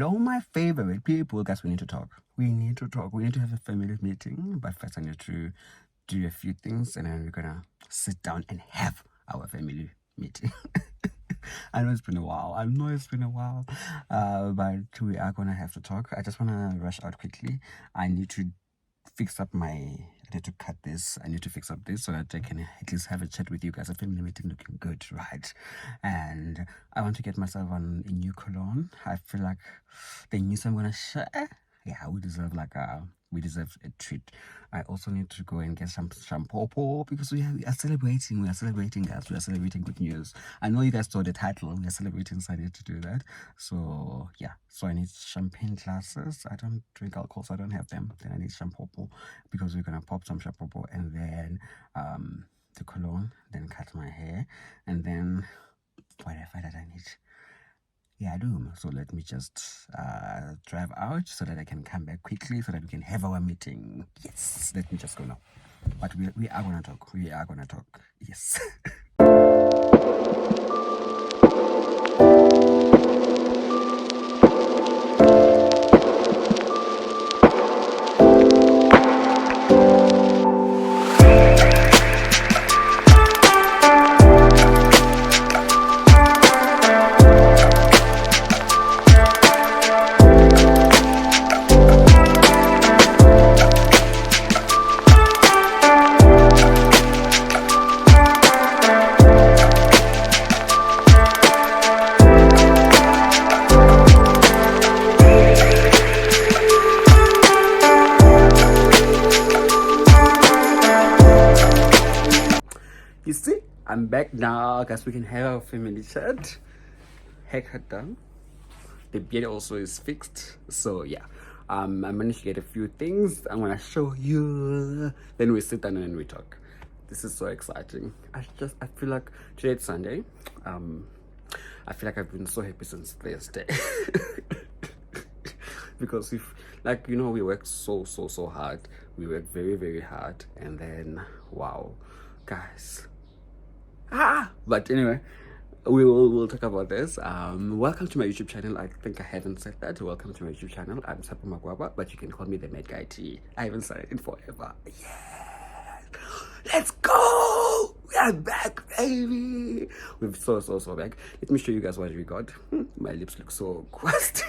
Hello, my favorite people. Guys, we need to talk. We need to talk. We need to have a family meeting. But first, I need to do a few things, and then we're gonna sit down and have our family meeting. I know it's been a while. But we are gonna have to talk. I just wanna rush out quickly. I need to fix up I need to cut this. I need to fix up this so that I can at least have a chat with you guys. A family meeting looking good, right? And I want to get myself on a new cologne. I feel like the news I'm gonna share. Yeah, we deserve a treat. I also need to go and get some shampoo because we are celebrating. We are celebrating, guys. We are celebrating good news. I know you guys saw the title. We are celebrating, so I need to do that. So yeah. So I need champagne glasses. I don't drink alcohol, so I don't have them. Then I need shampoo because we're gonna pop some shampoo and then the cologne. Then cut my hair and then whatever that I need. Yeah, I do. So let me just drive out so that I can come back quickly so that we can have our meeting. Yes, let me just go now. But we are gonna talk. We are gonna talk. Yes. You see, I'm back now, guys. We can have our family chat. Haircut done. The beard also is fixed. So yeah, I managed to get a few things. I'm gonna show you. Then we sit down and then we talk. This is so exciting. I feel like today it's Sunday. I feel like I've been so happy since Thursday. Because we work so hard. We work very, very hard, and then wow, guys. But anyway, we'll talk about this. Welcome to my YouTube channel. I think I haven't said that. Welcome to my YouTube channel. I'm Sapo Magwaba, but you can call me the Mad Guy T. I haven't said it in forever. Yes, let's go. We are back, baby. We're so back. Let me show you guys what we got. My lips look so crusty.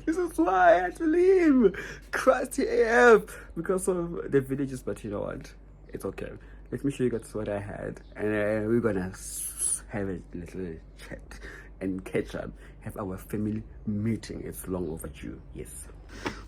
This is why I had to leave. Crusty AF because of the villages, but you know what? It's okay. Let me show you guys what I had, and we're gonna have a little chat and catch up, have our family meeting. It's long overdue. Yes.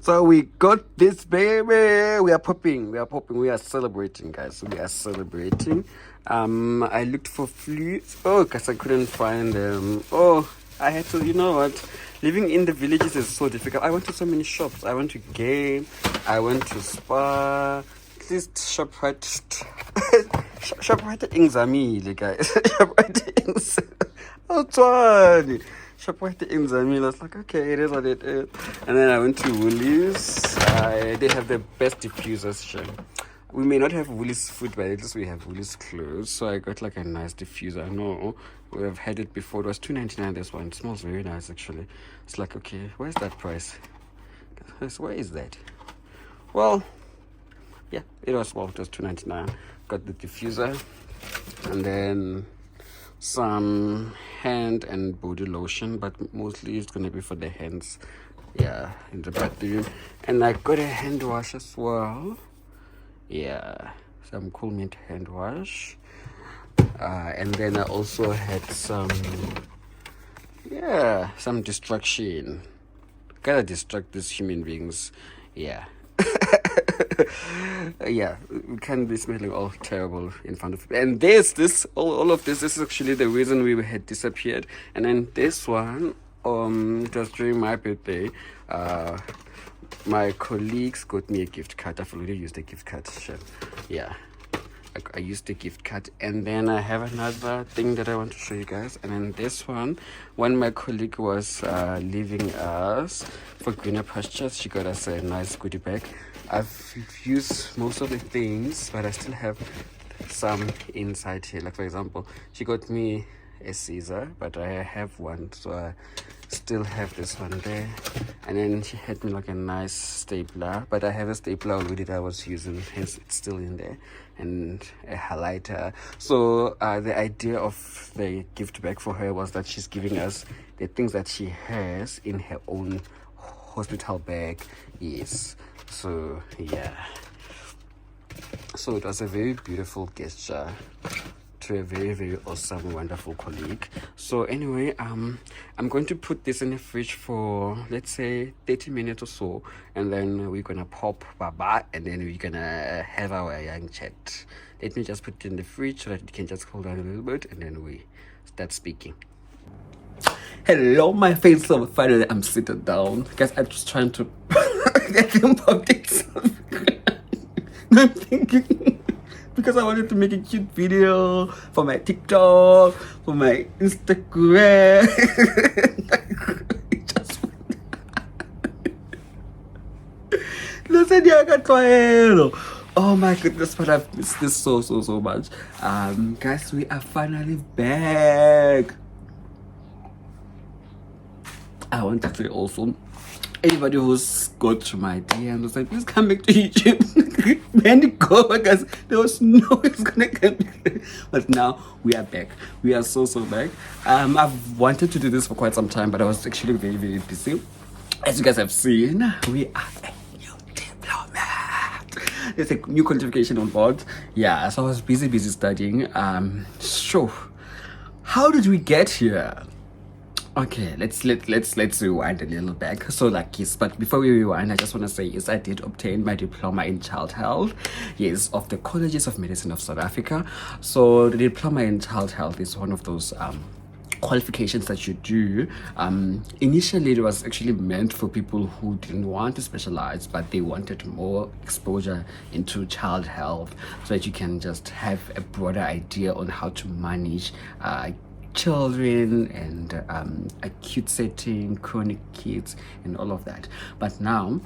So we got this, baby. We are popping. We are celebrating, guys. We are celebrating. I looked for flutes. Oh, because I couldn't find them. Oh, I had to. You know what? Living in the villages is so difficult. I went to so many shops. I went to game. I went to spa. This ShopRite ingzamile, guys. ShopRite ingzamile. I was like, okay, it is what it is. And then I went to Woolies. They have the best diffusers. Sure. We may not have Woolies food, but at least we have Woolies clothes. So I got like a nice diffuser. I know we have had it before. It was $2.99. This one, it smells very nice actually. It's like, okay, where's that price? Where is that? Well, yeah, it was $2.99. Got the diffuser and then some hand and body lotion, but mostly it's gonna be for the hands. Yeah, in the bathroom. And I got a hand wash as well. Yeah, some Cool Mint hand wash. And then I also had some distraction. Gotta distract these human beings. Yeah. Yeah, we can't be smelling all terrible in front of people. And all of this is actually the reason we had disappeared. And then this one, it was during my birthday. My colleagues got me a gift card. I've already used the gift card. Yeah, I used the gift card. And then I have another thing that I want to show you guys. And then this one, when my colleague was leaving us for greener pastures, she got us a nice goodie bag. I've used most of the things, but I still have some inside here. Like for example, she got me a scissor, but I have one, so still have this one there. And then she had me like a nice stapler, but I have a stapler already that I was using, hence it's still in there, and a highlighter. So the idea of the gift bag for her was that she's giving us the things that she has in her own hospital bag. Yes, so yeah, so it was a very beautiful gesture to a very, very awesome, wonderful colleague. So anyway, I'm going to put this in the fridge for, let's say, 30 minutes or so, and then we're gonna pop baba, and then we're gonna have our young chat. Let me just put it in the fridge so that it can just cool down a little bit, and then we start speaking. Hello, my face. So finally I'm sitting down. Guys, I'm just trying to get him updates. I'm thinking, because I wanted to make a cute video for my TikTok, for my Instagram. Oh my goodness, but I've missed this so much. Guys, we are finally back. I want to say also, anybody who's got to my DM was like, please come back to YouTube. Man, go, because there was no way it's gonna come back. But now we are back. We are so back. I've wanted to do this for quite some time, but I was actually very, very busy. As you guys have seen, we are a new diploma. There's a new qualification on board. Yeah, so I was busy studying. So how did we get here? Okay, let's rewind a little back. So like, yes, but before we rewind, I just want to say, yes, I did obtain my diploma in child health, yes, of the Colleges of Medicine of South Africa. So the diploma in child health is one of those qualifications that you do. Initially it was actually meant for people who didn't want to specialize, but they wanted more exposure into child health, so that you can just have a broader idea on how to manage children and acute setting, chronic kids, and all of that. But now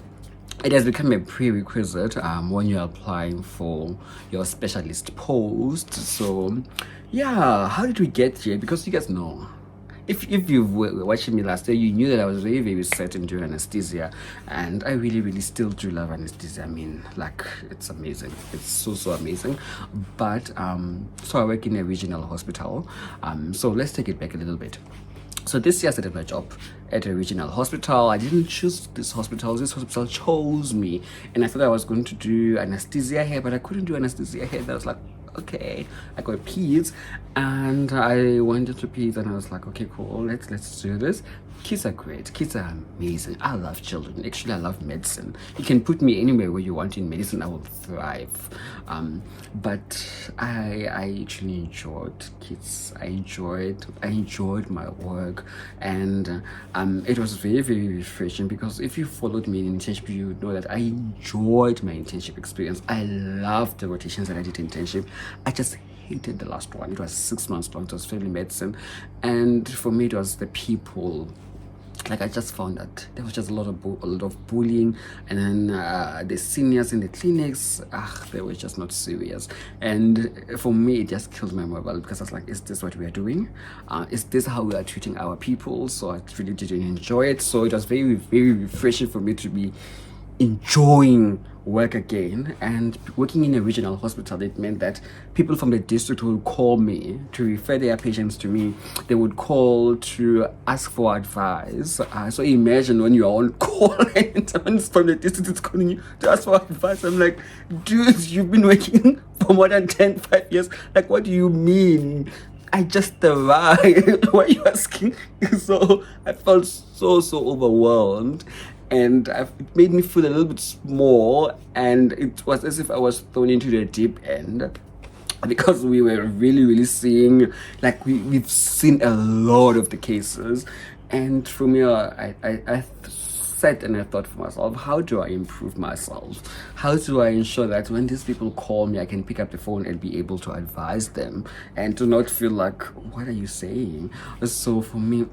it has become a prerequisite when you're applying for your specialist post. So yeah, how did we get here? Because you guys know, if you were watching me last year, you knew that I was very, very certain during anesthesia, and I really still do love anesthesia. I mean, like, it's amazing. It's so amazing. But so I work in a regional hospital. So let's take it back a little bit. So this year I started my job at a regional hospital. I didn't choose this hospital. This hospital chose me, and I thought I was going to do anesthesia here, but I couldn't do anesthesia here. I was like, okay, I got peds, and I went into peds, and I was like, okay, cool, let's do this. Kids are great. Kids are amazing. I love children. Actually, I love medicine. You can put me anywhere where you want in medicine, I will thrive. But I actually enjoyed kids. I enjoyed my work, and it was very, very refreshing, because if you followed me in internship, you know that I enjoyed my internship experience. I loved the rotations that I did in internship. I just hated the last one. It was 6 months long. It was family medicine, and for me it was the people. Like, I just found that there was just a lot of bullying, and then the seniors in the clinics, they were just not serious. And for me, it just killed my morale, because I was like, is this what we are doing? Is this how we are treating our people? So I really didn't enjoy it. So it was very, very refreshing for me to be enjoying work again. And working in a regional hospital, it meant that people from the district would call me to refer their patients to me. They would call to ask for advice. So imagine when you're on call and someone from the district is calling you to ask for advice. I'm like, dude, you've been working for more than 5 years. Like, what do you mean? I just arrived. Why are you asking? So I felt so overwhelmed, and it made me feel a little bit small, and it was as if I was thrown into the deep end, because we were really seeing, like, we've seen a lot of the cases. And for me, I sat and I thought for myself, how do I improve myself? How do I ensure that when these people call me, I can pick up the phone and be able to advise them, and to not feel like, what are you saying? So for me,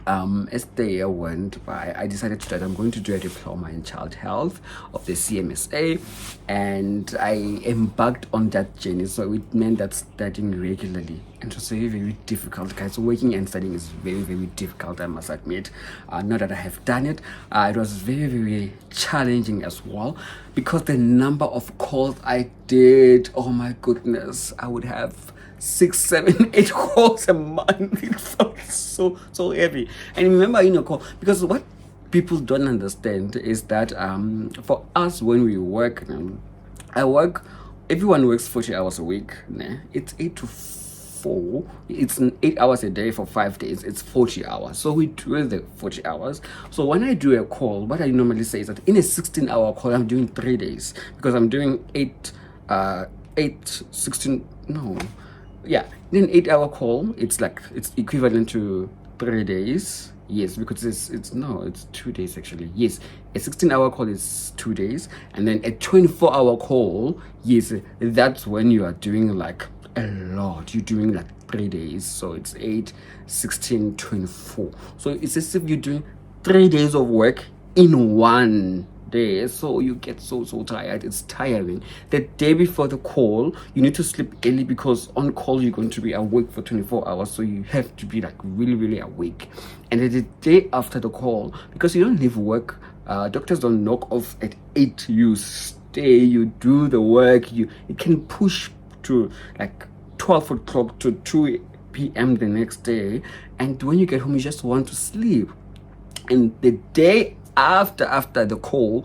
as the year went by, I decided that I'm going to do a diploma in child health of the CMSA, and I embarked on that journey. So it meant that studying regularly, and it was very, very difficult, guys. So working and studying is very, very difficult, I must admit. Now that I have done it, it was very, very challenging as well, because the number of calls I did, oh my goodness, I would have 6, 7, 8 calls a month. It felt so heavy. And remember, call, because what people don't understand is that for us, when we work, everyone works 40 hours a week. It's 8 to 4. It's 8 hours a day for 5 days. It's 40 hours. So we do the 40 hours. So when I do a call, what I normally say is that in a 16-hour call, I'm doing 3 days, because I'm doing 16, no. Yeah, in an 8-hour call, it's equivalent to 3 days. Yes, because it's 2 days actually. Yes, a 16-hour call is 2 days, and then a 24-hour call, yes, that's when you are doing like a lot. You're doing like 3 days, so it's 8, 16, 24. So it's as if you're doing 3 days of work in one day. So you get so tired. It's tiring. The day before the call, you need to sleep early, because on call you're going to be awake for 24 hours, so you have to be like really, really awake. And then the day after the call, because you don't leave work, doctors don't knock off at 8. You stay, you do the work, it can push to like 12 o'clock to 2 p.m. the next day, and when you get home you just want to sleep. And the day after the call,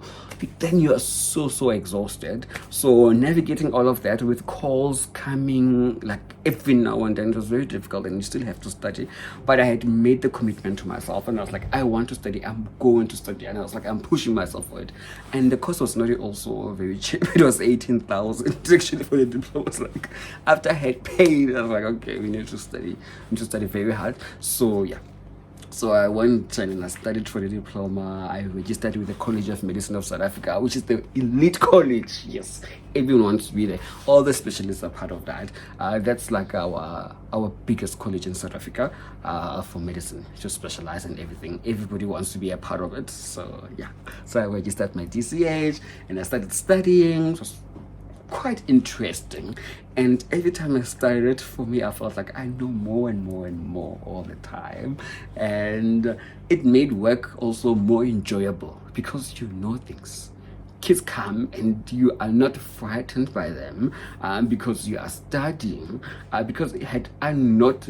then you are so exhausted. So navigating all of that with calls coming like every now and then, it was very difficult, and you still have to study. But I had made the commitment to myself, and I was like, I want to study, I'm going to study. And I was like, I'm pushing myself for it. And the cost was not also very cheap. It was 18,000 actually for the diploma. Was like, after I had paid, I was like, okay, we need to study very hard. So yeah. So I went and I studied for the diploma. I registered with the College of Medicine of South Africa, which is the elite college. Yes, everyone wants to be there. All the specialists are part of that. That's like our biggest college in South Africa for medicine, to specialize in everything. Everybody wants to be a part of it. So yeah, so I registered my DCH and I started studying. It was quite interesting, and every time I started, for me, I felt like I know more and more all the time, and it made work also more enjoyable, because you know things. Kids come and you are not frightened by them, because you are studying. Because had I not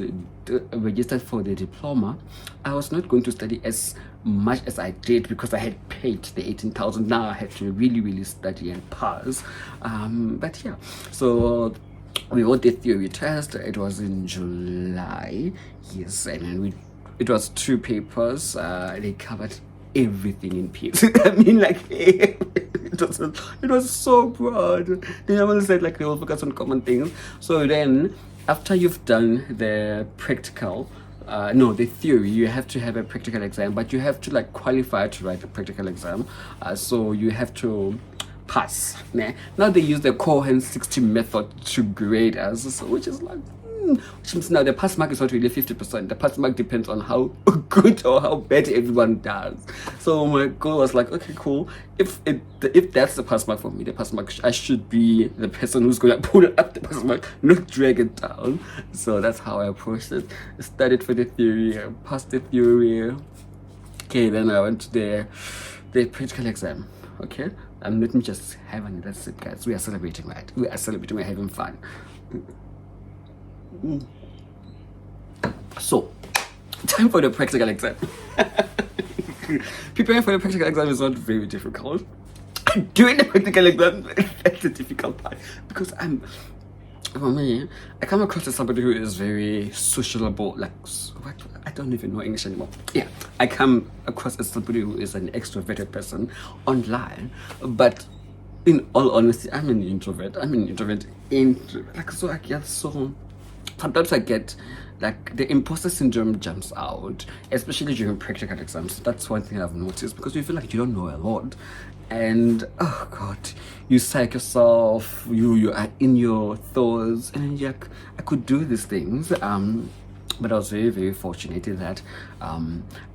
registered for the diploma, I was not going to study as much as I did, because I had paid the 18,000. Now I had to really study and pass. But yeah, so we wrote the theory test. It was in July. Yes, and then it was 2 papers. They covered everything in peace. I mean, like, it was so broad. They never said like they will focus on common things. So then, after you've done the practical, the theory, you have to have a practical exam, but you have to like qualify to write the practical exam. So you have to pass. Now they use the Cohen 60 method to grade us, so, which is like, which means now the pass mark is not really 50%. The pass mark depends on how good or how bad everyone does. So my goal was like, okay, cool. If that's the pass mark for me, the pass mark, I should be the person who's gonna pull up the pass mark, not drag it down. So that's how I approached it. I studied for the theory, I passed the theory. Okay, then I went to the practical exam. Okay, let me just have it. That's it, guys. We are celebrating, right? We are celebrating. We're having fun. So, time for the practical exam. Preparing for the practical exam is not very difficult. Doing the practical exam, that's the difficult part, because for me, I come across as somebody who is very sociable. Like, what? I don't even know English anymore. Yeah, I come across as somebody who is an extroverted person online, but in all honesty, I'm an introvert. Like, so I get so. Sometimes I get like the imposter syndrome jumps out, especially during practical exams. That's one thing I've noticed, because you feel like you don't know a lot, and oh god, you psych yourself, you are in your thoughts, and you're like, I could do these things. But I was very, very fortunate in that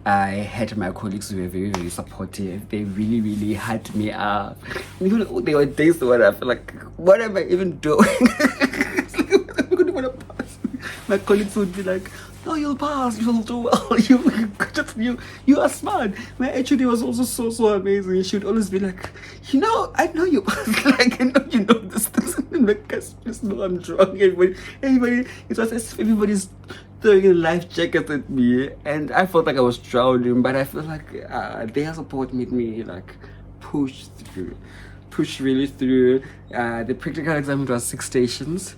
I had my colleagues who were very, very supportive. They really, really had me up. You know, there were days where I felt like, what am I even doing? I'm going to pass. My colleagues would be like, no, you'll pass, you'll do well, you are smart. My HOD was also so amazing. She would always be like, you know, I know you pass, like, I know you know this things. And like, guys, please know I'm drunk. Everybody, it was as if everybody's throwing life jackets at me, and I felt like I was drowning, but I felt like their support made me like push really through. The practical exam was 6 stations,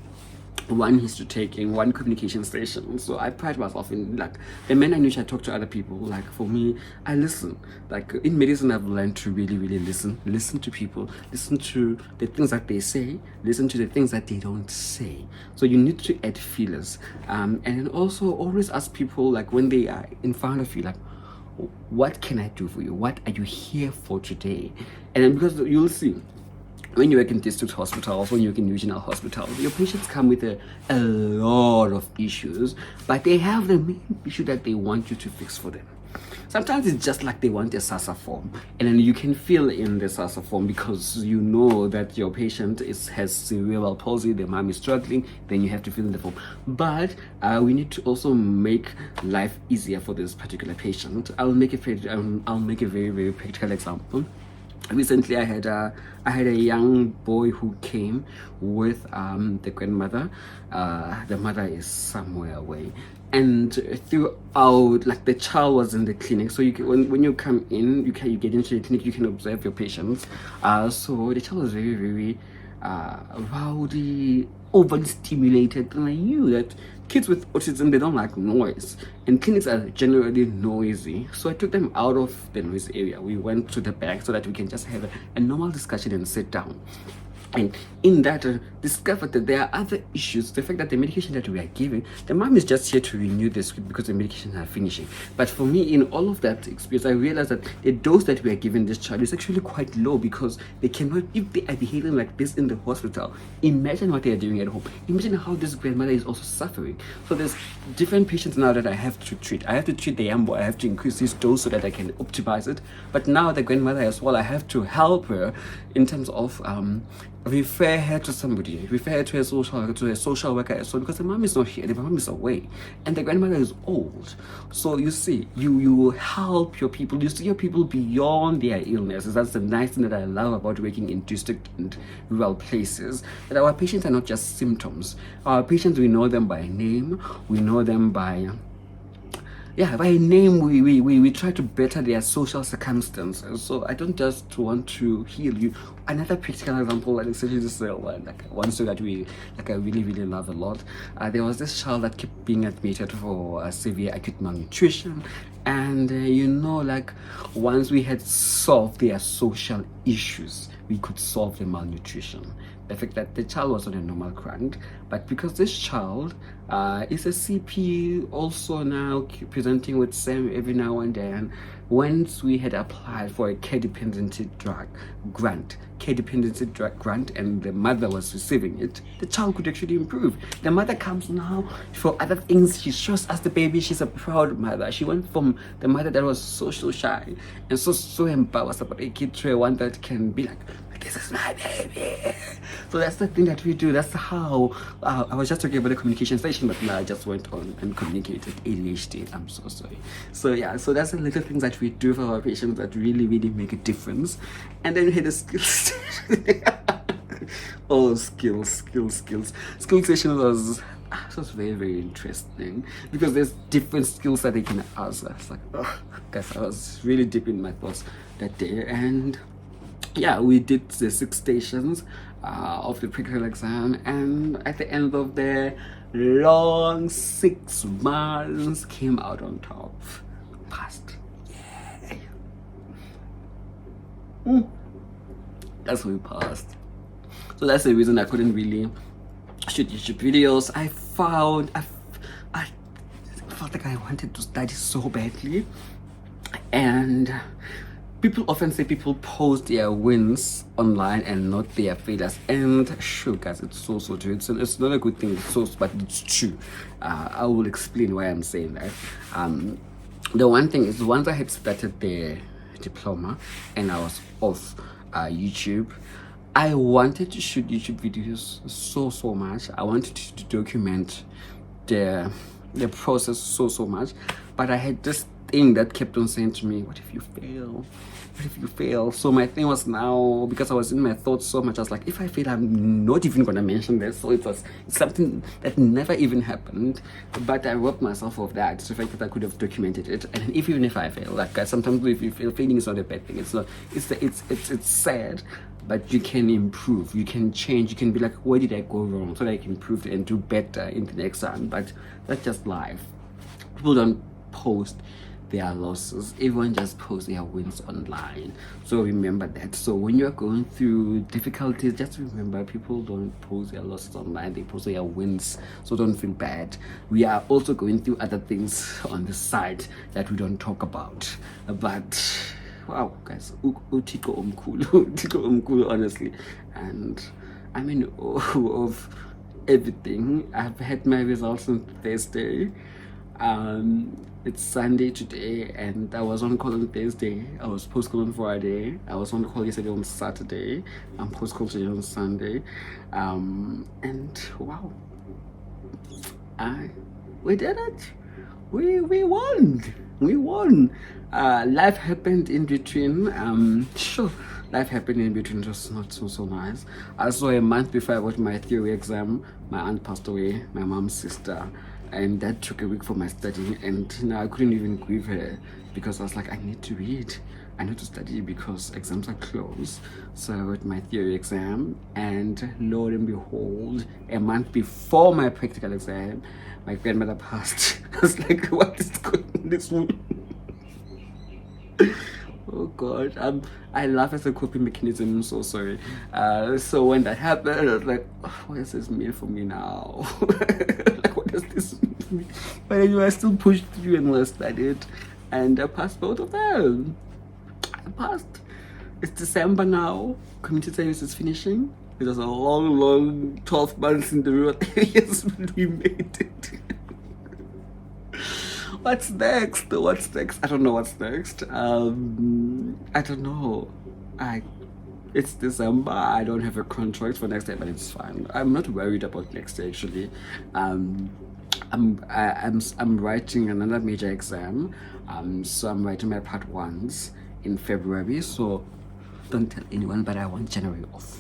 1 history taking, 1 communication station. So I pride myself in like the manner in which I talk to other people. Like for me, I listen. Like in medicine, I've learned to really, really listen to people, listen to the things that they say, listen to the things that they don't say. So you need to add feelers, and then also always ask people, like when they are in front of you, like, what can I do for you? What are you here for today? And then because you'll see, when you work in district hospitals, when you work in regional hospitals, your patients come with a lot of issues, but they have the main issue that they want you to fix for them. Sometimes it's just like they want a SASA form, and then you can fill in the SASA form because you know that your patient has cerebral palsy, the mom is struggling, then you have to fill in the form. But we need to also make life easier for this particular patient. I'll make a very, very practical example. Recently, I had a young boy who came with the grandmother. The mother is somewhere away, and throughout, like, the child was in the clinic. So you can, when you come in, you get into the clinic, you can observe your patients. So the child was very, very rowdy, overly stimulated, and I knew that kids with autism, they don't like noise, and clinics are generally noisy. So I took them out of the noise area. We went to the back so that we can just have a normal discussion and sit down. And in that, discovered that there are other issues. The fact that the medication that we are giving, the mom is just here to renew the script because the medications are finishing. But for me, in all of that experience, I realized that the dose that we are giving this child is actually quite low, because they cannot, if they are behaving like this in the hospital, imagine what they are doing at home. Imagine how this grandmother is also suffering. So there's different patients now that I have to treat. I have to treat the young boy, I have to increase his dose so that I can optimize it. But now the grandmother as well, I have to help her in terms of refer her to somebody, refer her to a social worker as well, because the mom is not here, the mom is away, and the grandmother is old. So you see, you help your people, you see your people beyond their illnesses. That's the nice thing that I love about working in district and rural places, that our patients are not just symptoms. Our patients, we know them by name, we know them by name. We try to better their social circumstances. So I don't just want to heal you. Another practical example, like especially this one story that I really, really love a lot. There was this child that kept being admitted for severe acute malnutrition, and once we had solved their social issues, we could solve the malnutrition. The fact that the child was on a normal grant, but because this child is a CP, also now presenting with SAM every now and then, once we had applied for a care dependency drug grant, and the mother was receiving it, the child could actually improve. The mother comes now for other things. She shows us the baby. She's a proud mother. She went from the mother that was so shy and so embarrassed about a kid to a one that can be like, this is my baby. So that's the thing that we do. That's how I was just talking about the communication station, but now I just went on and communicated ADHD. I'm so sorry. So that's the little things that we do for our patients that really, really make a difference. And then we had the skills station. Oh, skills. Skill station was very, very interesting, because there's different skills that they can ask us. Like, guys, I was really deep in my thoughts that day. And we did the 6 stations of the practical exam, and at the end of the long 6 months, came out on top. Passed. Yeah. That's how we passed. So that's the reason I couldn't really shoot YouTube videos. I felt like I wanted to study so badly, and people often say people post their wins online and not their failures, and sure guys, it's so true. It's not a good thing, but it's true. I will explain why I'm saying that. The one thing is, once I had started the diploma and I was off YouTube, I wanted to shoot YouTube videos so much. I wanted to document the process so much, but I had this thing that kept on saying to me, what if you fail? What if you fail? So my thing was, now, because I was in my thoughts so much, I was like, if I fail, I'm not even gonna mention this. So it's something that never even happened, but I robbed myself of that, the fact that I could have documented it. And even if I fail, like, sometimes if you fail, failing is not a bad thing. It's sad, but you can improve, you can change, you can be like, where did I go wrong, so that I can improve and do better in the next time. But that's just life. People don't post their losses, everyone just posts their wins online. So remember that. So when you're going through difficulties, just remember, people don't post their losses online, they post their wins. So don't feel bad. We are also going through other things on the side that we don't talk about, but wow guys, utiko omkhulu, honestly. And I'm in awe of everything. I've had my results on Thursday. It's Sunday today, and I was on call on Thursday. I was post call on Friday. I was on call yesterday on Saturday. I'm post call today on Sunday. And wow, we did it. We won. We won. Life happened in between. Sure, life happened in between, just not so nice. Also, a month before I wrote my theory exam, my aunt passed away, my mom's sister, and that took a week for my study. And now I couldn't even grieve her, because I was like, I need to read, I need to study, because exams are close. So I wrote my theory exam, and lo and behold, a month before my practical exam, my grandmother passed. I was like, what is going on this one? Oh god, I laugh as a coping mechanism. I'm so sorry. So when that happened, I was like, oh, what does this mean for me now? Like, what does this mean for me? But anyway, I still pushed through and I studied, and I passed both of them. I passed. It's December now. Community service is finishing. It was a long 12 months in the road. Yes, but we made it. What's next? I don't know what's next. I don't know. It's December. I don't have a contract for next year, but it's fine. I'm not worried about next year, actually. I'm writing another major exam. So I'm writing my part ones in February. So don't tell anyone, but I want January off.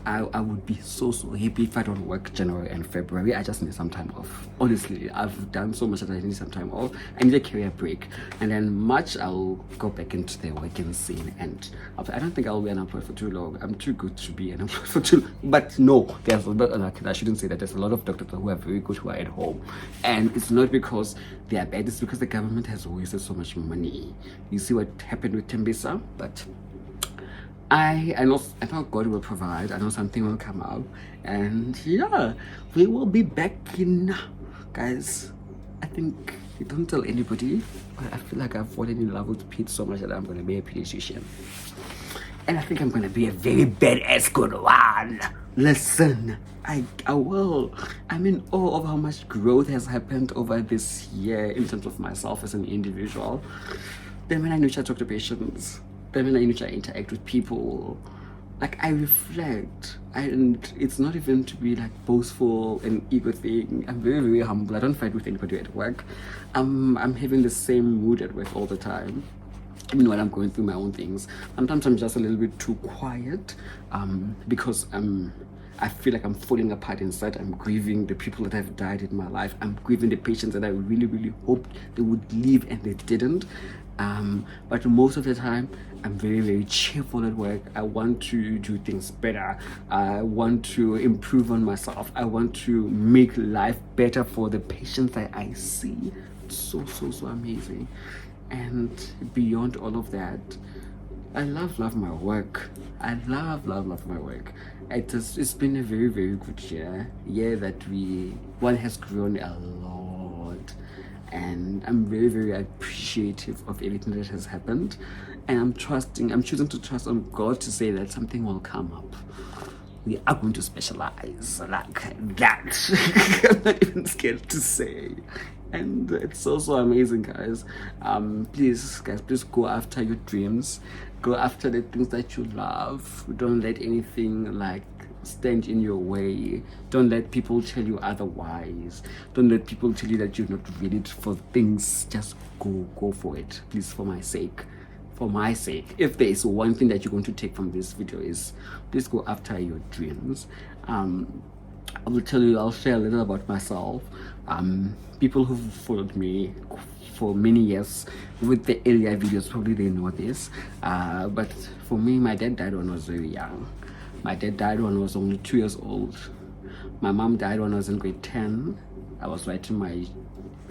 I would be so happy if I don't work January and February. I just need some time off. Honestly, I've done so much that I need some time off. I need a career break, and then March I'll go back into the working scene. And I don't think I'll be unemployed for too long. I'm too good to be unemployed for too long. But no, there's a lot. I shouldn't say that. There's a lot of doctors who are very good who are at home, and it's not because they are bad. It's because the government has wasted so much money. You see what happened with Tembisa, but I know God will provide. I know something will come out, and yeah, we will be back in, guys. I think, don't tell anybody, but I feel like I've fallen in love with Pete so much that I'm gonna be a pediatrician, and I think I'm gonna be a very badass good one. Listen, I will. I'm in awe of how much growth has happened over this year in terms of myself as an individual. Then when I knew I talk to patients, then when I interact with people, like, I reflect, and it's not even to be like boastful and ego thing. I'm very humble. I don't fight with anybody at work. I'm having the same mood at work all the time, even when I'm going through my own things. Sometimes I'm just a little bit too quiet, because I feel like I'm falling apart inside. I'm grieving the people that have died in my life. I'm grieving the patients that I really hoped they would leave and they didn't. But most of the time, I'm very cheerful at work. I want to do things better. I want to improve on myself. I want to make life better for the patients that I see. So amazing. And beyond all of that, I love my work. I love my work. It's been a very good year that one has grown a lot. and I'm very, very appreciative of everything that has happened, and I'm choosing to trust on God to say that something will come up. We are going to specialize like that. I'm not even scared to say. And it's so amazing, guys. Please go after your dreams. Go after the things that you love. Don't let anything like stand in your way. Don't let people tell you otherwise. Don't let people tell you that you're not ready for things. Just go for it, please, for my sake. For my sake. If there is one thing that you're going to take from this video, is please go after your dreams. I'll share a little about myself. People who've followed me for many years with the earlier videos, probably they know this. But for me, my dad died when I was very young. My dad died when I was only 2 years old. My mom died when I was in grade 10. I was writing my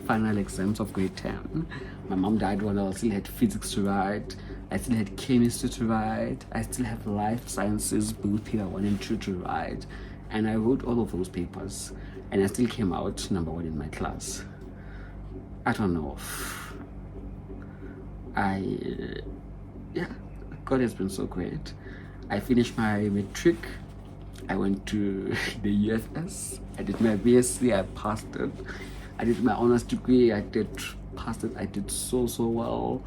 final exams of grade 10. My mom died when I still had physics to write. I still had chemistry to write. I still have life sciences, both here 1 and 2 to write. And I wrote all of those papers, and I still came out #1 in my class. I don't know. God has been so great. I finished my matric. I went to the UFS. I did my BSc. I passed it. I did my honors degree. I passed it. I did so well.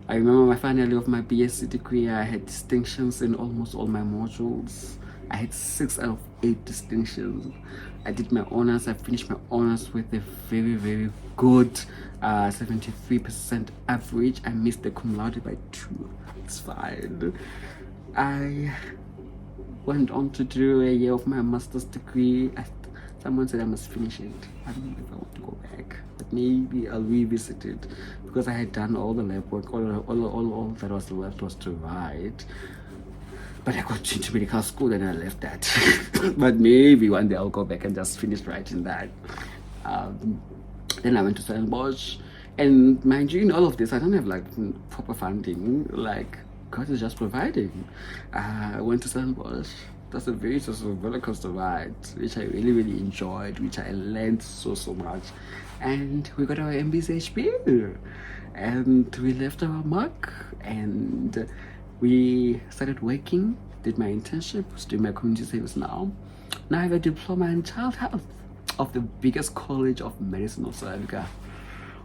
I remember my final year of my BSc degree. I had distinctions in almost all my modules. I had 6 out of 8 distinctions. I did my honors. I finished my honors with a very, very good 73% average. I missed the cum laude by 2. It's fine. I went on to do a year of my master's degree. Someone said I must finish it. I don't know if I want to go back, but maybe I'll revisit it, because I had done all the lab work. All that was left was to write. But I got into medical school and I left that. But maybe one day I'll go back and just finish writing that. Then I went to Stellenbosch, and mind you, in all of this, I don't have like proper funding. Like, God is just providing. I went to Stellenbosch. That's a very roller coaster ride, which I really enjoyed, which I learned so much. And we got our MBCHP, and we left our mark, and we started working, did my internship, was doing my community service now. Now I have a diploma in child health of the biggest college of medicine of South Africa,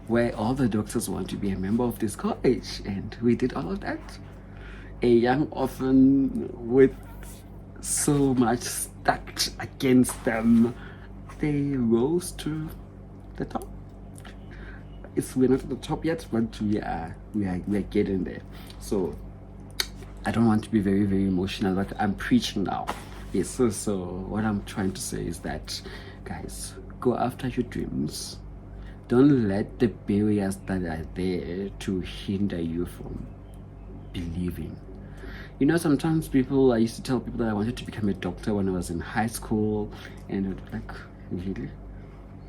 where all the doctors want to be a member of this college, and we did all of that. A young orphan with so much stacked against them, they rose to the top. We're not at the top yet, but we are getting there. So I don't want to be very, very emotional, but I'm preaching now. Yes, so what I'm trying to say is that, guys, go after your dreams. Don't let the barriers that are there to hinder you from believing. You know, sometimes I used to tell people that I wanted to become a doctor when I was in high school, and it was like,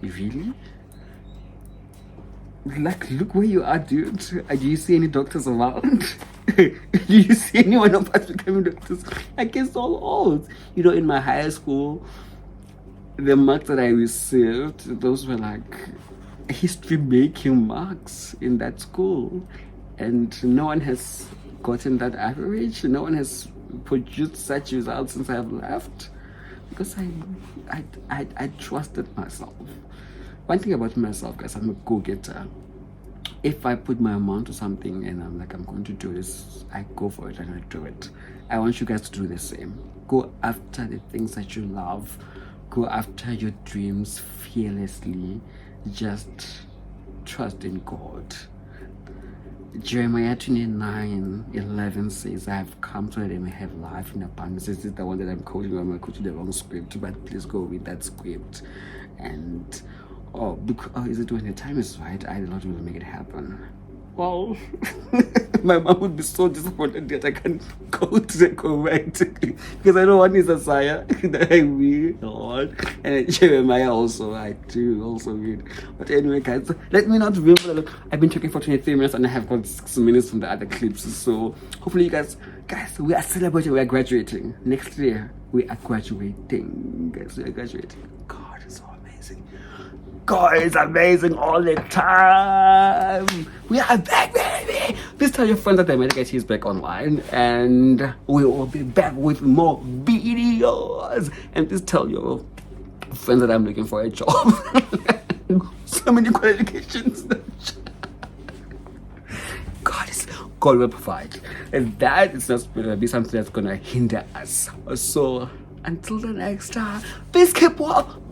really? Like, look where you are, dude. Do you see any doctors around? Do you see anyone of us becoming doctors? I guess all old. You know, in my high school, the marks that I received, those were like history-making marks in that school. And no one has gotten that average. No one has produced such results since I've left, because I trusted myself. One thing about myself, guys, I'm a go-getter. If I put my mind to something and I'm like, I'm going to do this, I go for it and I do it. I want you guys to do the same. Go after the things that you love. Go after your dreams fearlessly. Just trust in God. Jeremiah 29:11 says, I have come so that they may have life in abundance. This is the one that I'm quoting. I'm quoting the wrong script, but please go read that script. And is it when the time is right? I don't will make it happen. Well, my mom would be so disappointed that I can't go to the correct, because I know one is Isaiah that I read a lot, and Jeremiah also I do also read. But anyway, guys, let me not remember. I've been talking for 23 minutes and I have got 6 minutes from the other clips. So hopefully you guys, we are celebrating. We are graduating next year. We are graduating, guys. We are graduating. God, it's so amazing. God, it's amazing all the time. We are back, baby. Please tell your friends that the America is back online, and we will be back with more videos. And please tell your friends that I'm looking for a job. So many qualifications. God will provide, and that is not going to be something that's going to hinder us. So until the next time, please keep walking.